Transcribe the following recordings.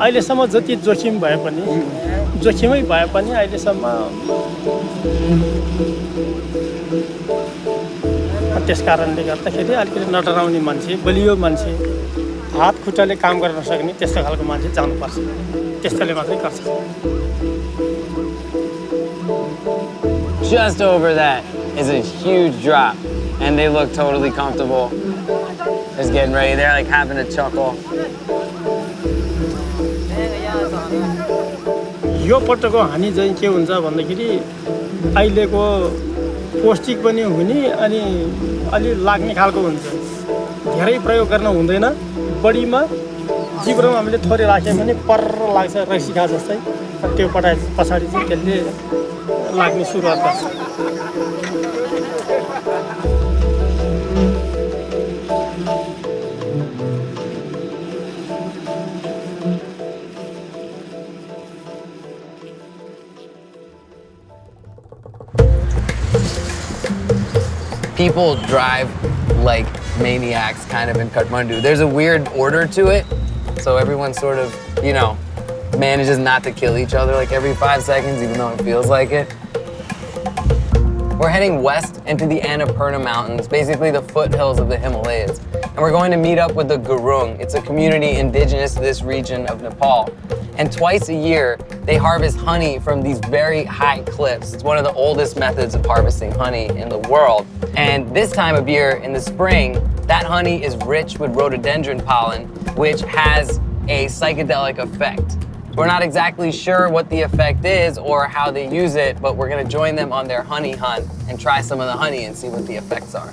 अहिलेसम्म जति जोखिम भए पनि जोखिमै भए पनि अहिलेसम्म त्यस कारणले गर्दाखेरि अलिकति नडराउने मान्छे बलियो मान्छे हात खुट्टाले काम गर्न नसक्ने त्यस्तो खालको मान्छे जानुपर्छ त्यस्तोले मात्रै गर्छ Just over that is a huge drop, and they look totally comfortable. Just getting ready. They're like having a chuckle. यो पटकको हानि चाहिँ के हुन्छ भन्दाखेरि अहिलेको पौष्टिक पनि हुने अनि अलि लाग्ने खालको हुन्छ धेरै प्रयोग गर्न हुँदैन बढीमा जिब्रोमा हामीले थोरै राख्यौँ भने पर्र लाग्छ रक्सी खा जस्तै त्यो पटाए पछाडि चाहिँ त्यसले लाग्ने सुरुवात गर्छ People drive like maniacs kind of in Kathmandu. There's a weird order to it. So everyone sort of, you know, manages not to kill each other like every 5 seconds, even though it feels like it. We're heading west into the Annapurna Mountains, basically the foothills of the Himalayas. And we're going to meet up with the Gurung. It's a community indigenous to this region of Nepal. And twice a year, they harvest honey from these very high cliffs. It's one of the oldest methods of harvesting honey in the world. And this time of year, in the spring, that honey is rich with rhododendron pollen, which has a psychedelic effect. We're not exactly sure what the effect is or how they use it, but we're gonna join them on their honey hunt and try some of the honey and see what the effects are.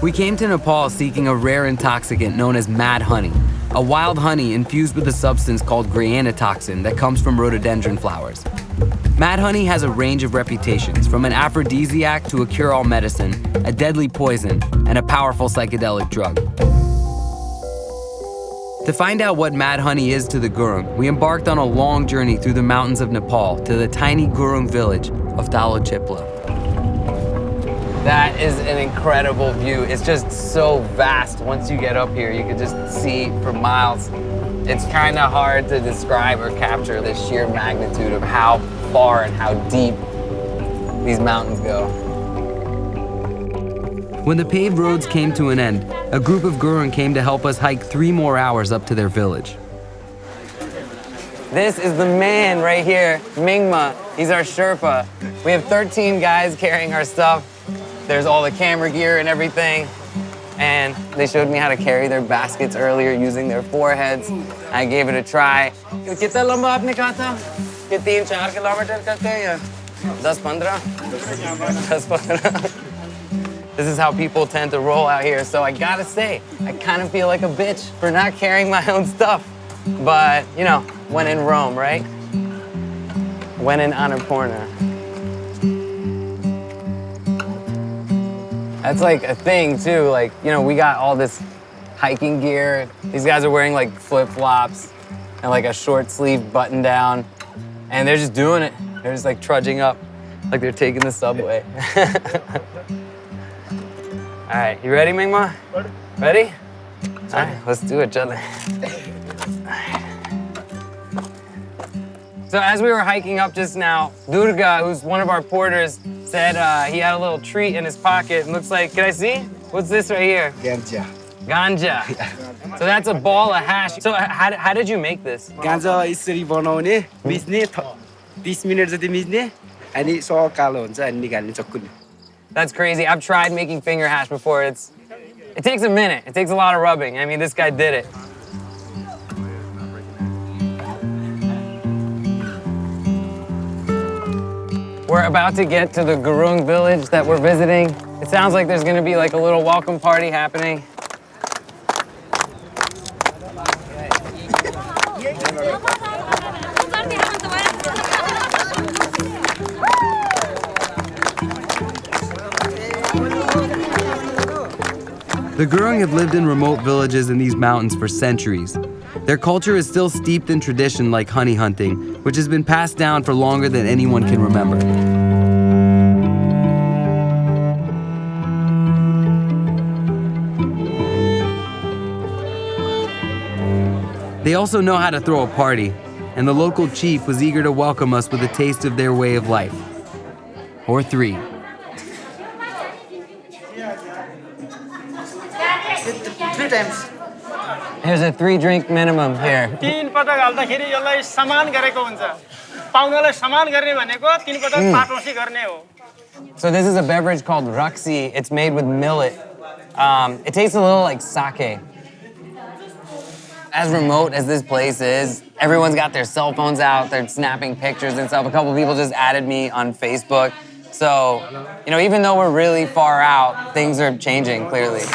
We came to Nepal seeking a rare intoxicant known as mad honey, a wild honey infused with a substance called gryanitoxin that comes from rhododendron flowers. Mad honey has a range of reputations, from an aphrodisiac to a cure-all medicine, a deadly poison, and a powerful psychedelic drug. To find out what mad honey is to the Gurung, we embarked on a long journey through the mountains of Nepal to the tiny Gurung village of Talochipla. That is an incredible view. It's just so vast. Once you get up here, you can just see for miles. It's kind of hard to describe or capture the sheer magnitude of how far and how deep these mountains go. When the paved roads came to an end, a group of Gurung came to help us hike 3 more hours up to their village. This is the man right here, Mingma. He's our Sherpa. We have 13 guys carrying our stuff. There's all the camera gear and everything. And they showed me how to carry their baskets earlier using their foreheads. I gave it a try. कितना लंबा आपने कहा था? कि 3-4 kilometre करते हैं या 10-15? 10-15. This is how people tend to roll out here. So I gotta say, I kind of feel like a bitch for not carrying my own stuff. But, you know, when in Rome, right? When in Annapurna. That's like a thing too. Like, you know, we got all this hiking gear. These guys are wearing like flip-flops and like a short sleeve button down. And they're just doing it. They're just like trudging up like they're taking the subway. All right, you ready, Mingma? Ready? All right, let's do it, Chale. So as we were hiking up just now, Durga, who's one of our porters, said he had a little treat in his pocket. It looks like, can I see? What's this right here? Ganja. Ganja. So that's a ball of hash. So how did you make this? Ganja यसरी बनाउने मिच्ने 30 minute जति मिच्ने अनि सकालो हुन्छ अनि निकाल्ने चक्कुले. That's crazy. I've tried making finger hash before. It takes a minute. It takes a lot of rubbing. I mean, this guy did it. We're about to get to the Gurung village that we're visiting. It sounds like there's gonna be like a little welcome party happening. The Gurung have lived in remote villages in these mountains for centuries. Their culture is still steeped in tradition like honey hunting, which has been passed down for longer than anyone can remember. They also know how to throw a party, and the local chief was eager to welcome us with a taste of their way of life. Or 3. Three times. There's a 3-drink minimum here. 3 पटक हाल्दाखेरि यसलाई समान गरेको हुन्छ पाहुनालाई समान गर्ने भनेको 3 पटक पाटौसी गर्ने हो So this is a beverage called raksi. It's made with millet. It tastes a little like sake. As remote as this place is, everyone's got their cell phones out, they're snapping pictures and stuff. A couple people just added me on Facebook. So, even though we're really far out, things are changing clearly.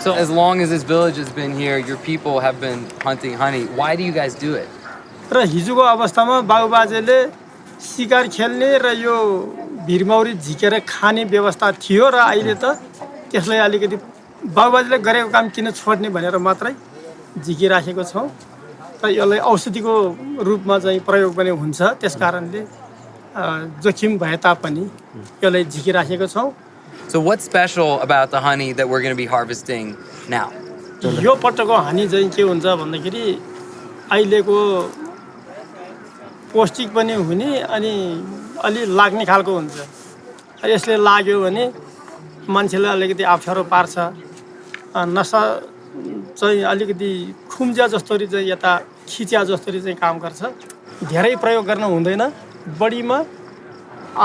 So as long as this village has been here, your people have been hunting honey. Why do you guys do it? र हिजोको अवस्थामा बाबुबाजेले शिकार खेल्ने र यो भिरमौरी झिकेर खाने व्यवस्था थियो र अहिले त त्यसलाई अलिकति बाबुबाजेले गरेको काम किन छोड्ने भनेर मात्रै झिकिराखेको छौँ र यसलाई औषधिको रूपमा चाहिँ प्रयोग पनि हुन्छ त्यसकारणले जोखिम भए तापनि यसलाई झिकिराखेको छौँ So what's special about the honey that we're going to be harvesting now? यो पटकको हानि चाहिँ के हुन्छ भन्दाखेरि अहिलेको पौष्टिक पनि हुने अनि अलि लाग्ने खालको हुन्छ यसले लाग्यो भने मान्छेलाई अलिकति अप्ठ्यारो पार्छ नसा चाहिँ अलिकति खुम्जा जस्तोरी चाहिँ यता खिच्या जस्तोरी चाहिँ काम गर्छ धेरै प्रयोग गर्न हुँदैन बढीमा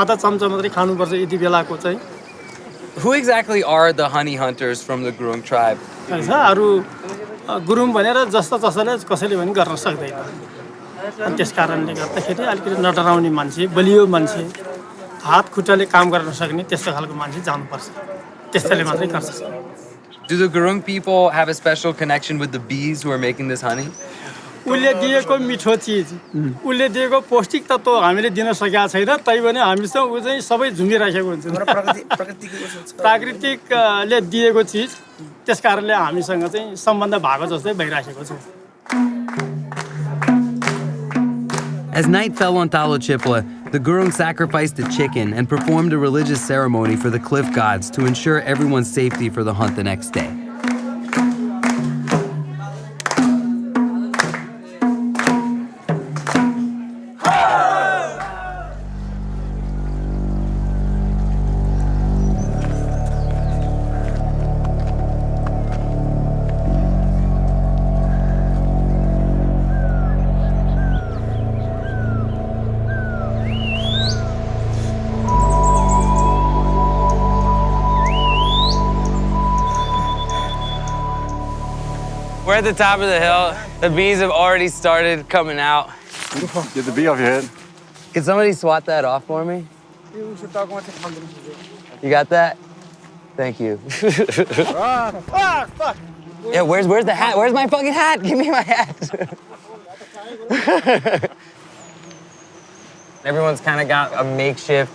आधा चम्चा मात्रै खानुपर्छ यति बेलाको चाहिँ Who exactly are the honey hunters from the Gurung tribe? अरू गुरुङ भनेर जस्तो जसोले कसैले पनि गर्न सक्दैन अनि त्यसकारणले गर्दाखेरि अलिकति नडराउने मान्छे बलियो मान्छे हात खुट्टाले काम गर्न सक्ने त्यस्तो खालको मान्छे जानुपर्छ त्यस्तोले मात्रै गर्छ Do the Gurung people have a special connection with the bees who are making this honey? उसले दिएको मिठो चिज उसले दिएको पौष्टिक तत्त्व हामीले दिन सकेका छैन तैपनि हामीसँग ऊ चाहिँ सबै झुमिराखेको हुन्छ प्राकृतिकले दिएको चिज त्यसकारणले हामीसँग चाहिँ सम्बन्ध भएको जस्तै भइराखेको छ As night fell on Talochipla, the Gurung sacrificed a chicken and performed a religious ceremony for the cliff gods to ensure everyone's safety for the hunt the next day. We're at the top of the hill. The bees have already started coming out. Get the bee off your head. Can somebody swat that off for me? You got that? Thank you. Yeah, where's the hat? Where's my fucking hat? Give me my hat. Everyone's kind of got a makeshift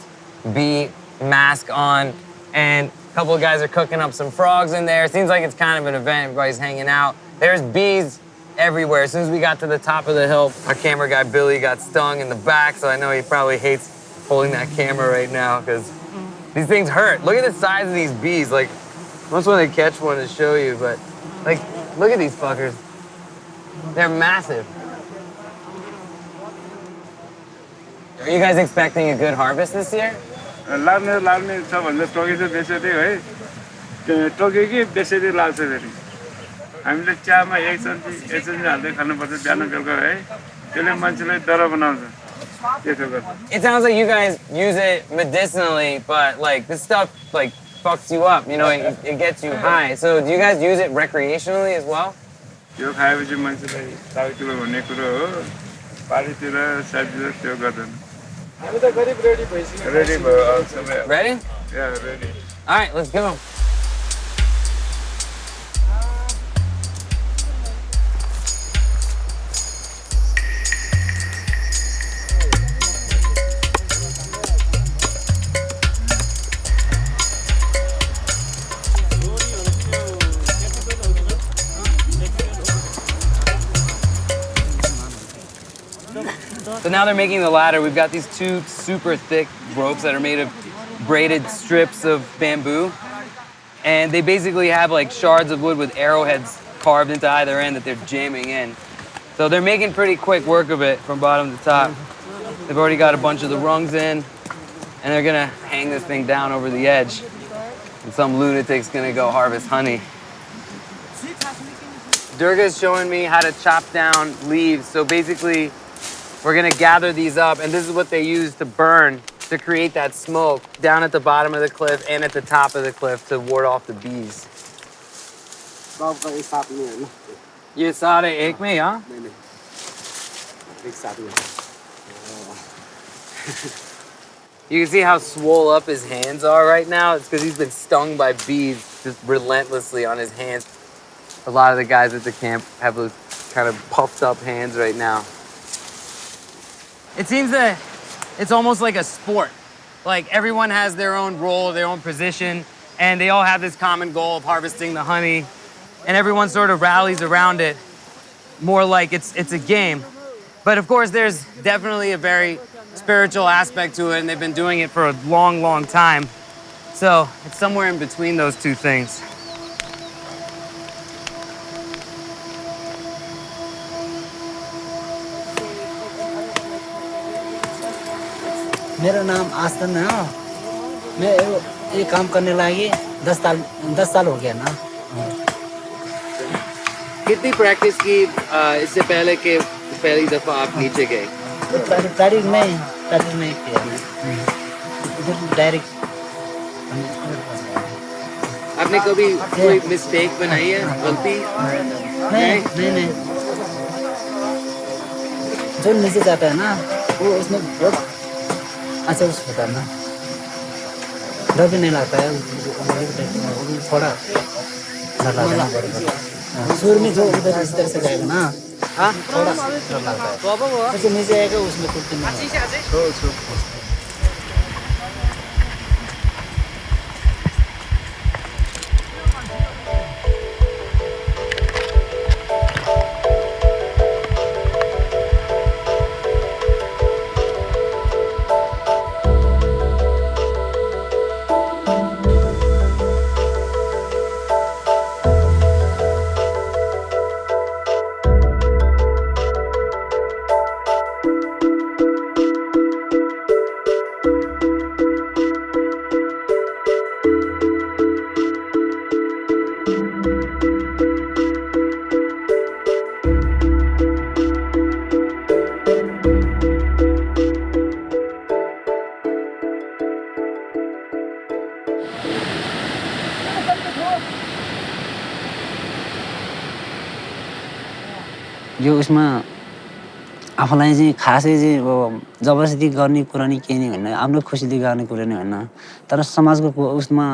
bee mask on, and a couple of guys are cooking up some frogs in there. Seems like it's kind of an event. Everybody's hanging out. There's bees everywhere. As soon as we got to the top of the hill, our camera guy, Billy, got stung in the back, so I know he probably hates holding that camera right now because these things hurt. Look at the size of these bees. Like, once when they catch one to show you, but like, look at these fuckers. They're massive. Are you guys expecting a good harvest this year? हामीले चामा एक चम्ची हाल्दै खानुपर्छ बिहान बेलुका है त्यसले मान्छेलाई डर बनाउँछ त्यसो गर्छ It sounds like you guys use it medicinally, but like this stuff like fucks you up, it gets you high. So do you guys use it recreationally as well? यो खाएपछि मान्छेलाई तागतुलो हुने कुरो हो पारीतिर सब्जीतिर त्यो गर्दैन हामी त गरिब रेडी भइसक्यो रेडी भयो सबै Ready? या ready All right, let's go. So now they're making the ladder. We've got these 2 super thick ropes that are made of braided strips of bamboo. And they basically have like shards of wood with arrowheads carved into either end that they're jamming in. So they're making pretty quick work of it from bottom to top. They've already got a bunch of the rungs in, and they're gonna hang this thing down over the edge. And some lunatic's gonna go harvest honey. Durga's showing me how to chop down leaves. So basically, we're gonna gather these up, and this is what they use to burn to create that smoke down at the bottom of the cliff and at the top of the cliff to ward off the bees. ये सारे एक में यहाँ? You can see how swole up his hands are right now. It's because he's been stung by bees just relentlessly on his hands. A lot of the guys at the camp have those kind of puffed up hands right now. It seems that it's almost like a sport. Like everyone has their own role, their own position, and they all have this common goal of harvesting the honey, and everyone sort of rallies around it, more like it's a game. But of course, there's definitely a very spiritual aspect to it, and they've been doing it for a long, long time. So it's somewhere in between those two things. मेरा नाम आस्था है मैं ये काम करने लगी 10 साल हो गया ना कितनी प्रैक्टिस की इससे पहले के पहली दफा आप नीचे गए तारीख नहीं किया डायरेक्ट आपने कभी कोई मिस्टेक बनाई है गलती नहीं जो नीचे जाता है ना वो उसमें बहुत अच्छा होता है ना डर भी नहीं लगता है थोड़ा डर लगता है शुरू में जो उधर इस तरह से जाएगा ना हाँ थोड़ा डर लगता है जो नीचे आएगा उसमें कुछ नहीं यो उसमा आफूलाई चाहिँ खासै चाहिँ अब जबरजस्ती गर्ने कुरा नि केही नै होइन आफ्नो खुसीले गर्ने कुरा नै होइन तर समाजको उसमा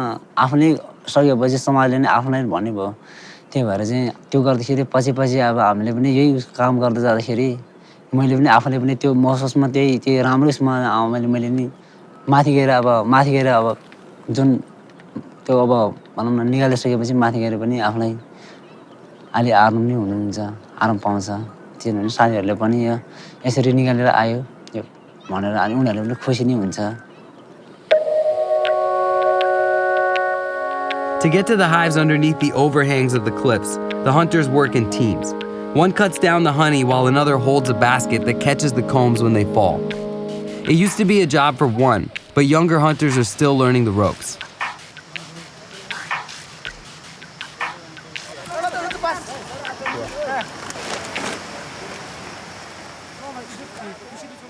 आफूले सकेपछि समाजले नै आफूलाई भन्ने भयो त्यही भएर चाहिँ त्यो गर्दाखेरि पछि अब हामीले पनि यही काम गर्दै जाँदाखेरि मैले पनि आफूले पनि त्यो महसुसमा त्यही राम्रो उसमा मैले नि माथि गएर अब जुन त्यो अब भनौँ न निकालिसकेपछि माथि गएर पनि आफूलाई अलि आराम नै हुनुहुन्छ आराम पाउँछ किनभने साथीहरूले पनि यसरी निकालेर आयो यो भनेर अनि उनीहरूले पनि खुसी नै हुन्छ To get to the hives underneath the overhangs of the cliffs, the hunters work in teams. One cuts down the honey while another holds a basket that catches the combs when they fall. It used to be a job for one, but younger hunters are still learning the ropes.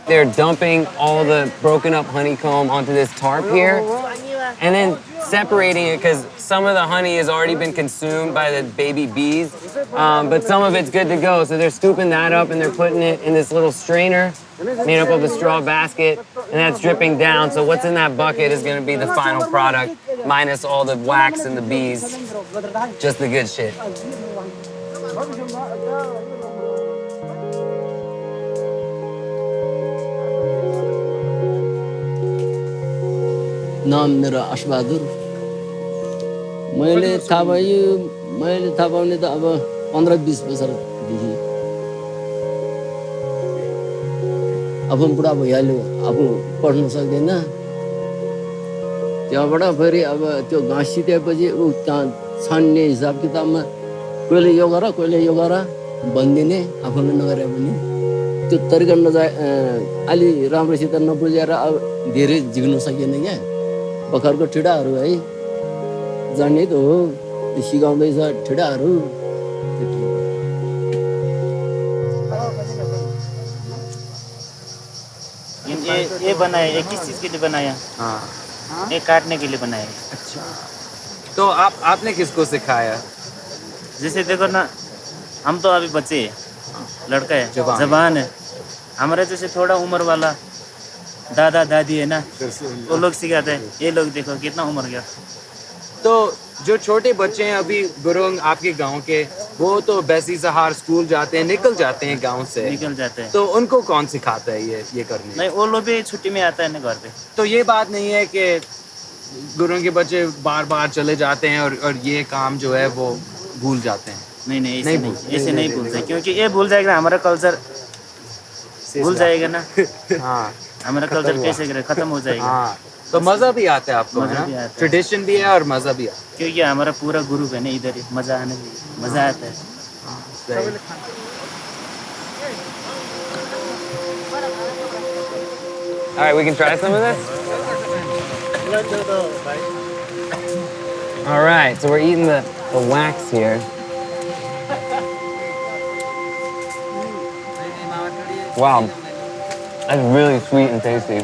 They're dumping all the broken up honeycomb onto this tarp here and then separating it because some of the honey has already been consumed by the baby bees, but some of it's good to go. So they're scooping that up and they're putting it in this little strainer made up of a straw basket, and that's dripping down. So what's in that bucket is going to be the final product, minus all the wax and the bees, just the good shit. नाम मेरा अशबहादुर मैले थाहा पाउने त अब 15-20 वर्षदेखि आफू बुढा भइहाल्यो आफू पढ्न सक्दैन त्यहाँबाट फेरि अब त्यो घाँस सितेपछि ऊ त्यहाँ छान्ने हिसाब किताबमा कहिले यो गर कहिले यो गर भनिदिने आफूले नगरे पनि त्यो तरिका अलि राम्रोसित नबुझेर अब धेरै झिक्नु सकिएन क्या भर्खरको ठिडाहरू है जान्ने त हो सिकाउँदैछ ठिडाहरू ये बनाया ये किस चीज़ के लिए बनाया हाँ ये काटने के लिए बनाया अच्छा तो आपने किसको सिखाया जैसे देखो ना हम तो अभी बच्चे हैं लड़का है जवान है हमारे जैसे थोड़ा उम्र वाला दादा दादी है ना वो लोग सिखाते हैं ये लोग देखो कितना उम्र गया तो जो छोटे बच्चे हैं अभी गुरुंग आपके गांव के वो तो बैसी सहार स्कूल जाते हैं निकल जाते हैं गांव से निकल जाते हैं तो उनको कौन सिखाता है ये करने नहीं वो लोग भी छुट्टी में आता है ना घर पे तो ये बात नहीं है कि गुरुंग के बच्चे बार बार चले जाते हैं और ये काम जो है वो भूल जाते हैं नहीं ऐसे नहीं भूलते क्योंकि ये भूल जाएगा हमारा कल्चर भूल जाएगा ना हाँ हमारा कल्चर कैसे करे खत्म हो जाएगा हाँ तो मजा भी आता है आपको मजा भी आता है। ट्रेडिशन भी है और मजा भी आता क्योंकि हमारा पूरा ग्रुप है ना इधर ही मजा आता है है All right, we can try some of this. All right, so we're eating the wax here. Wow, that's really sweet and tasty.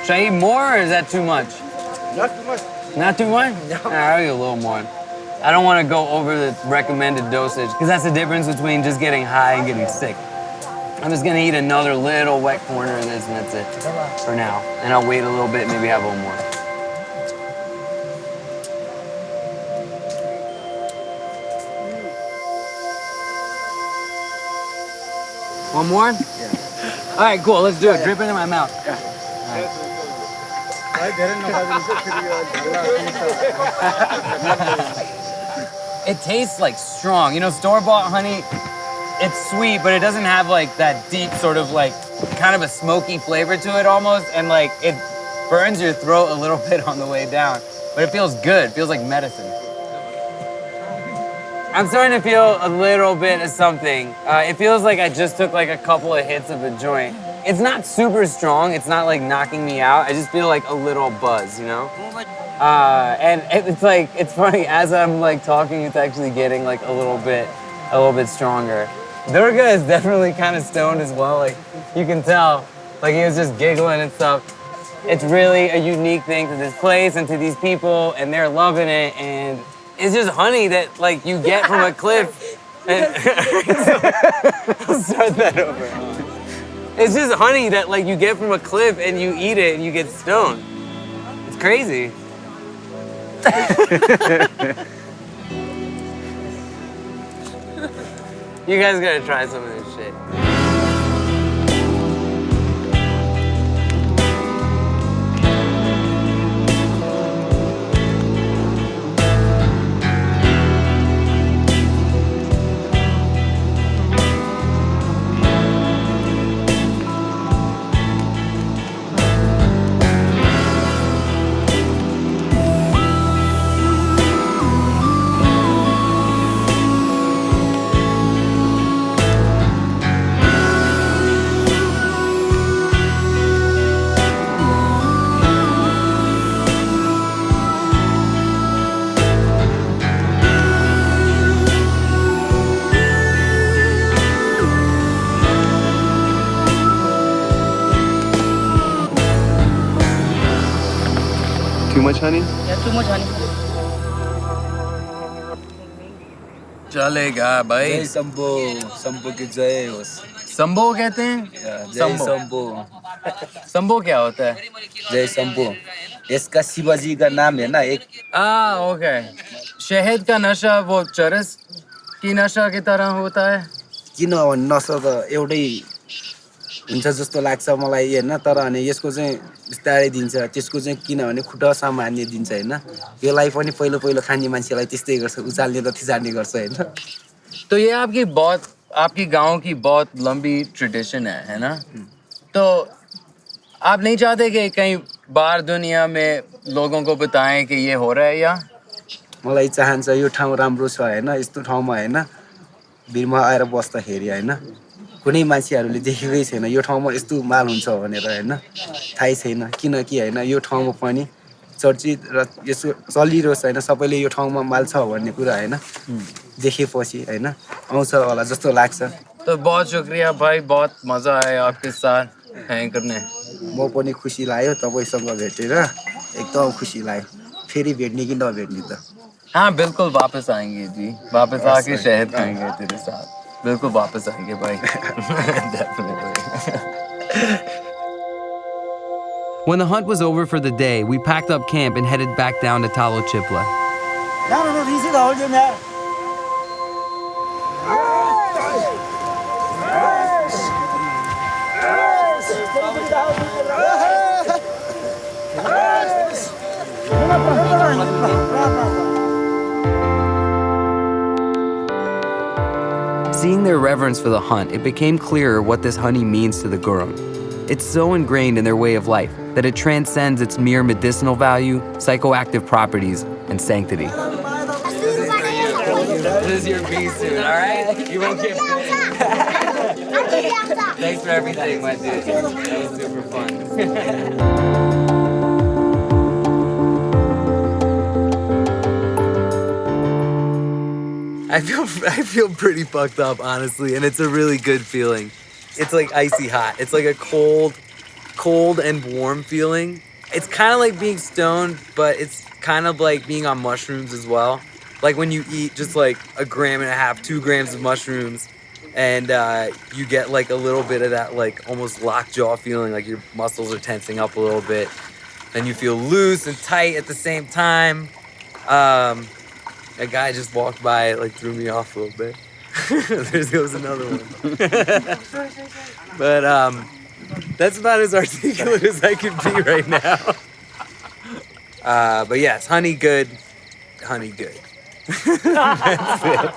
Should I eat more or is that too much? Not too much. Not too much? No. I'll eat a little more. I don't want to go over the recommended dosage because that's the difference between just getting high and getting sick. I'm just gonna eat another little wet corner of this and that's it for now. And I'll wait a little bit, maybe have a little more. One more? Yeah. All right, cool. Let's do it. Drip it in my mouth. Yeah. It tastes like strong. You know, store-bought honey, it's sweet, but it doesn't have like that deep sort of like kind of a smoky flavor to it almost. And like it burns your throat a little bit on the way down, but it feels good. It feels like medicine. I'm starting to feel a little bit of something. It feels like I just took like a couple of hits of a joint. It's not super strong. It's not like knocking me out. I just feel like a little buzz, you know? And it's like, it's funny, as I'm like talking, it's actually getting like a little bit stronger. Durga is definitely kind of stoned as well. Like you can tell, like he was just giggling and stuff. It's really a unique thing to this place and to these people, and they're loving it. And it's just honey that like you get from a cliff. And I'll start that over. It's just honey that like you get from a cliff and you eat it and you get stoned. It's crazy. You guys gotta try some of this shit. Too much honey? Yeah, too much honey. चलेगा भाई. जय शंभो शंभो की जय हो संभो कहते हैं? जय शंभो संभो क्या होता है? जय शंभो इसका शिवाजी का नाम है ना एक ओके. शहद का नशा वो चरस की नशा की तरह होता है. किनभने नशा त एउटै हुन्छ जस्तो लाग्छ मलाई हैन तर अनि यसको चाहिँ बिस्तारै दिन्छ त्यसको चाहिँ किनभने खुट्टा सामान्य दिन्छ हैन यसलाई पनि पहिलो खाने मान्छेलाई त्यस्तै गर्छ उचाल्ने र थिचाल्ने गर्छ हैन. तो ये आपकी बहुत आपकी गांव की बहुत लंबी ट्रेडिशन है ना? तो आप नहीं चाहते कि कहीं बाहर दुनिया में लोगों को बताएं कि ये हो रहा है या? मलाई चाहन्छ यो ठाउँ राम्रो छ होइन, यस्तो ठाउँमा होइन भिरमा आएर बस्दाखेरि होइन कुनै मान्छेहरूले देखेकै छैन यो ठाउँमा यस्तो माल हुन्छ भनेर होइन, थाहै छैन। किनकि होइन यो ठाउँमा पनि चर्चित र यसो चलिरहेछ होइन, सबैले यो ठाउँमा माल छ भन्ने कुरा होइन देखेपछि होइन आउँछ होला जस्तो लाग्छ। तो बहुत शुक्रिया भाई, बहुत मजा आया आपके साथ हैंग करने। म पनि खुसी लाग्यो तपाईँसँग भेटेर, एकदम खुसी लाग्यो। फेरि भेट्ने कि नभेट्ने त? हाँ बिल्कुल वापस आएंगे जी, वापस आके शहद खाएंगे तेरे साथ, बिल्कुल वापस आएंगे भाई। Definitely. When the hunt was over for the day, we packed up camp and headed back down to Talo Chipla. Seeing their reverence for the hunt, it became clearer what this honey means to the Gurung. It's so ingrained in their way of life that it transcends its mere medicinal value, psychoactive properties, and sanctity. This is your bee suit, all right? You won't get bit. Thanks for everything, my dude. That was super fun. I feel pretty fucked up, honestly, and it's a really good feeling. It's like icy hot. It's like a cold and warm feeling. It's kind of like being stoned, but it's kind of like being on mushrooms as well. Like when you eat just like 1.5 grams, 2 grams of mushrooms, and you get like a little bit of that like almost lockjaw feeling, like your muscles are tensing up a little bit. Then you feel loose and tight at the same time. A guy just walked by, it like threw me off a little bit. There goes another one. But that's about as articulate as I can be right now. But yes, honey good. Honey good. That's it.